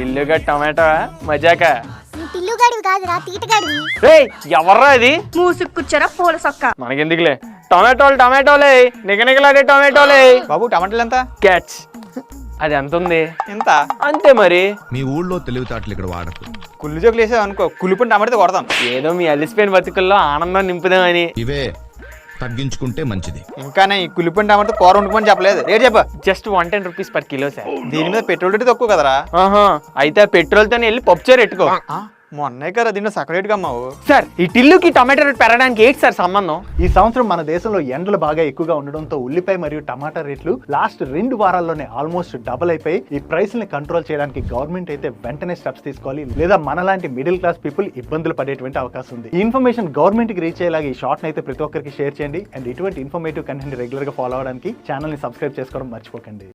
ఇల్లుగా టమాటో మజాకా పిల్లుగాడివి కాదురా తీటగాడివి. ఎవర్రా ఇది? మూసుకుచ్చరా పూల సొక్క. మనకెందుకులే, టమాటోలే నిగనిగలాడే టమాటోలే. బాబు టమాటాలు ఎంత? క్యాచ్. అది ఎంత ఉంది? ఎంత? అంతే మరి. మీ ఊళ్ళో తెలివితేటలు ఇక్కడ వాడకు. కుళ్ళు జోకులు వేసావు అనుకో, కుళ్ళిపోయిన టమాటా కొడతాం. ఏదో మీ అలిసిపోయిన బతుకుల్లో ఆనందం నింపుదామని. ఇవే తగ్గించుకుంటే మంచిది. ఇంకా ఈ కుళ్ళిపోయిన టమాటా కూర వండుకోమని చెప్పలేదు. రేట్ చెప్ప. Just 110 rupees per kilo sir. దీని మీద పెట్రోల్ రేట్ తక్కువ కదరా? అయితే పెట్రోల్ తోనే వెళ్ళి పప్పుచారు ఎట్టుకో. మొన్నే కదా దీంట్లో సపరేట్గా అమ్మావు. సార్ ఈ టిల్లుకి టమాటా రేట్ పెరగడానికి ఏంటి సార్ సంబంధం? ఈ సంవత్సరం మన దేశంలో ఎండలు బాగా ఎక్కువగా ఉండడంతో ఉల్లిపాయ మరియు టమాటా రేట్లు లాస్ట్ 2 వారాల్లోనే ఆల్మోస్ట్ డబుల్ అయిపోయి ఈ ప్రైస్ ని కంట్రోల్ చేయడానికి గవర్నమెంట్ అయితే వెంటనే స్టెప్స్ తీసుకోవాలి, లేదా మనలాంటి మిడిల్ క్లాస్ పీపుల్ ఇబ్బందులు పడేటువంటి అవకాశం ఉంది. ఈ ఇన్ఫర్మేషన్ గవర్నమెంట్ కి రీచ్ అయ్యేలాగా ఈ షార్ట్ అయితే ప్రతి ఒక్కరికి షేర్ చేయండి. అండ్ ఇటువంటి ఇన్ఫర్మేటివ్ కంటెంట్ రెగ్యులర్ గా ఫాలో అవడానికి ఛానల్ ని సబ్స్క్రైబ్ చేసుకోవడం మర్చిపోకండి.